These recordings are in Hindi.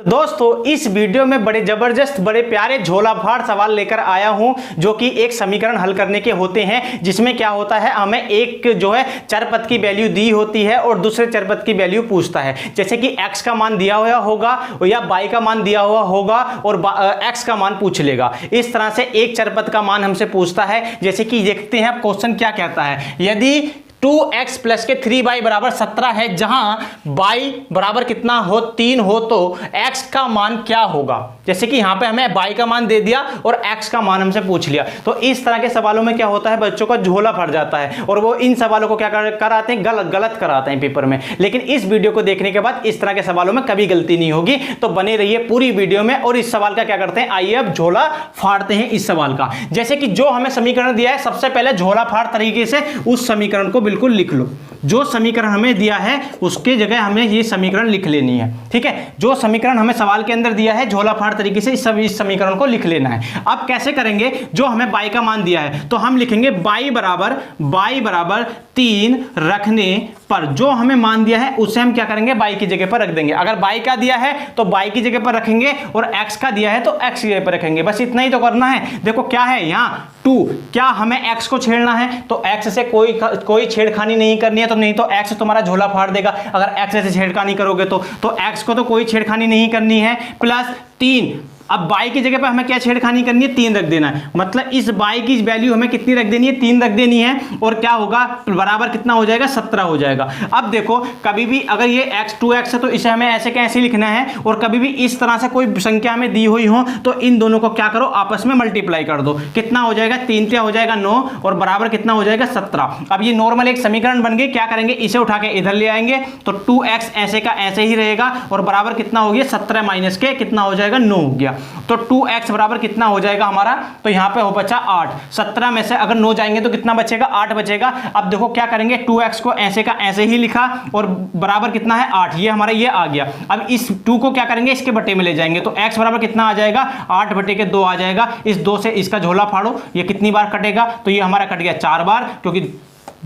दोस्तों इस वीडियो में बड़े जबरदस्त बड़े प्यारे झोला फाड़ सवाल लेकर आया हूं जो कि एक समीकरण हल करने के होते हैं, जिसमें क्या होता है, हमें एक जो है चर पद की वैल्यू दी होती है और दूसरे चर पद की वैल्यू पूछता है। जैसे कि x का मान दिया हुआ होगा या y का मान दिया हुआ होगा और x का मान पूछ लेगा। इस तरह से एक चर पद का मान हमसे पूछता है। जैसे कि देखते हैं क्वेश्चन क्या कहता है, यदि 2x प्लस के 3y बराबर 17 है, जहां y बराबर कितना हो 3 हो, तो x का मान क्या होगा। जैसे कि यहां पे हमें y का मान दे दिया और x का मान हमसे पूछ लिया। तो इस तरह के सवालों में क्या होता है, बच्चों का झोला फट जाता है और वो इन सवालों को क्या कराते हैं, गलत कराते हैं पेपर में। लेकिन इस वीडियो को देखने के बाद इस तरह के सवालों में कभी गलती नहीं होगी। तो बने रहिए पूरी वीडियो में और इस सवाल का क्या करते हैं, आइए अब झोला फाड़ते हैं इस सवाल का। जैसे कि जो हमें समीकरण दिया है, सबसे पहले झोला फाड़ तरीके से उस समीकरण को बिल्कुल लिख लो। जो समीकरण हमें दिया है उसके जगह हमें ये समीकरण लिख लेनी है। ठीक है, जो समीकरण हमें सवाल के अंदर दिया है झोला फाड़ तरीके से इस समीकरण को लिख लेना है। अब कैसे करेंगे, जो हमें y का मान दिया है तो हम लिखेंगे y बराबर 3 रखने पर जो हमें मान दिया है उसे हम क्या करेंगे, y की जगह पर रख देंगे। अगर y का दिया है तो y की जगह पर रखेंगे और x का दिया है तो x की जगह पर रखेंगे। बस इतना ही तो करना है। देखो क्या है यहाँ 2, क्या हमें x को छेड़ना है तो x से कोई छेड़खानी नहीं करनी है, तो नहीं तो x तुम्हारा झोला फाड़ देगा। अगर x से छेड़खानी करोगे तो x को तो कोई छेड़खानी नहीं करनी है। प्लस 3, अब y की जगह पर हमें क्या छेड़खानी करनी है, 3 रख देना है। मतलब इस y की वैल्यू हमें कितनी रख देनी है, 3 रख देनी है। और क्या होगा, बराबर कितना हो जाएगा, 17 हो जाएगा। अब देखो कभी भी अगर ये x 2x है तो इसे हमें ऐसे कैसे लिखना है, और कभी भी इस तरह से कोई संख्या हमें दी हुई हो तो इन दोनों को क्या करो, आपस में मल्टीप्लाई कर दो। कितना हो जाएगा, 3 हो जाएगा 9 और बराबर कितना हो जाएगा 17। अब ये नॉर्मल एक समीकरण बन गई। क्या करेंगे, इसे उठा के इधर ले आएंगे तो 2x ऐसे का ऐसे ही रहेगा और बराबर कितना हो गया, 17 माइनस के कितना हो जाएगा, 9 हो गया। तो 2x बराबर कितना हो जाएगा हमारा, तो यहां पे हो बचा 8। 17 में से अगर 9 जाएंगे तो कितना बचेगा, 8 बचेगा। अब देखो क्या करेंगे, 2x को ऐसे का ऐसे ही लिखा और बराबर कितना है 8, ये हमारा ये आ गया। अब इस 2 को क्या करेंगे, इसके बटे में ले जाएंगे तो x बराबर कितना आ जाएगा, 8 बटे के 2 आ जाएगा। इस 2 से इसका झोला फाड़ो, ये कितनी बार कटेगा, तो ये हमारा कट गया 4 बार, क्योंकि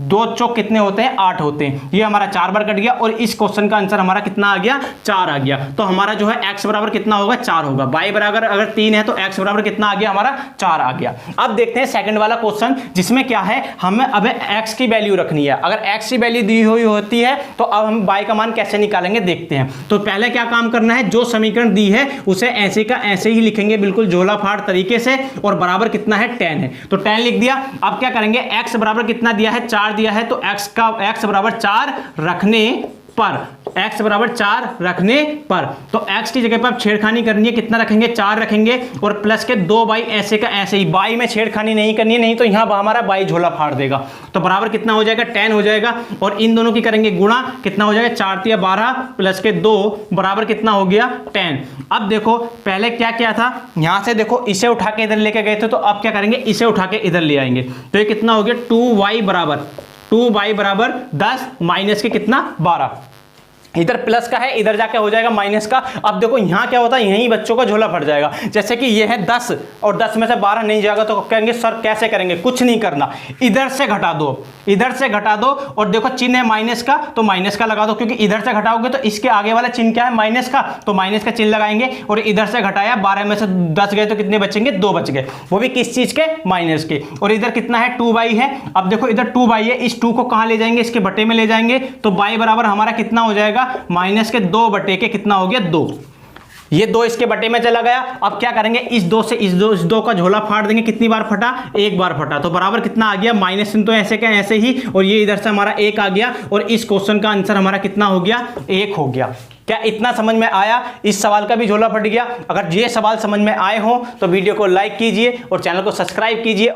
2 चौक कितने होते हैं, 8 होते हैं। ये हमारा 4 बार कट गया और इस क्वेश्चन का आंसर हमारा कितना आ गया, 4 आ गया। तो हमारा जो है x बराबर कितना होगा, 4 होगा। y बराबर अगर 3 है तो x बराबर कितना आ गया हमारा, 4 आ गया। अब देखते हैं सेकंड वाला क्वेश्चन, जिसमें क्या है, हमें अब x की वैल्यू रखनी है। अगर x की वैल्यू दी हुई होती है तो अब हम y का मान कैसे निकालेंगे देखते हैं। तो पहले क्या काम करना है, जो समीकरण दी है उसे ऐसे का ऐसे ही लिखेंगे बिल्कुल झोला फाड़ तरीके से, और बराबर कितना है 10 है तो 10 लिख दिया। अब क्या करेंगे, x बराबर कितना दिया है, 4 दिया है तो x बराबर 4 रखने पर, x बराबर 4 रखने पर, तो x की जगह पर आप छेड़खानी करनी है, कितना रखेंगे, 4 रखेंगे और प्लस के 2y ऐसे का ऐसे ही। y में छेड़खानी नहीं करनी है, नहीं तो यहां हमारा y झोला फाड़ देगा। तो बराबर कितना हो जाएगा, 10 हो जाएगा। और इन दोनों की करेंगे गुणा, कितना हो जाएगा, 4 × 12 प्लस के 2 बराबर कितना हो गया 10। अब देखो पहले क्या किया था, यहां से देखो इसे उठा के इधर लेके गए थे, तो अब क्या करेंगे, इसे उठा के इधर ले आएंगे। तो ये कितना हो गया, 2y बराबर 10 माइनस के कितना 12। इधर प्लस का है, इधर जाके हो जाएगा माइनस का। अब देखो यहाँ क्या होता है, यहीं बच्चों का झोला फट जाएगा। जैसे कि ये है 10 और 10 में से 12 नहीं जाएगा तो कहेंगे सर कैसे करेंगे, कुछ नहीं करना, इधर से घटा दो, इधर से घटा दो। और देखो चिन्ह है माइनस का तो माइनस का लगा दो, क्योंकि इधर से घटाओगे तो इसके आगे वाला चिन्ह क्या है, माइनस का, तो माइनस का चिन्ह लगाएंगे। और इधर से घटाया, 12 में से 10 गए तो कितने बचेंगे, 2 बच गए, वो भी किस चीज के, माइनस के। और इधर कितना है 2y है। अब देखो इधर 2y है, इस 2 को कहां ले जाएंगे, इसके बटे में ले जाएंगे। तो y बराबर हमारा कितना हो जाएगा, माइनस के 2 बटे के कितना हो गया 2। ये 2 इसके बटे में चला गया। अब क्या करेंगे, इस 2 से इस 2 का झोला फाड़ देंगे। कितनी बार फटा, 1 बार फटा, तो बराबर कितना आ गया, माइनस तो ऐसे का ऐसे ही, और ये इधर से हमारा 1 आ गया। और इस क्वेश्चन का आंसर हमारा कितना हो गया, 1 हो गया। क्या इतना समझ में आया, इस सवाल का भी झोला फट गया। अगर ये सवाल समझ में आए हो तो वीडियो को लाइक कीजिए और चैनल को सब्सक्राइब कीजिए।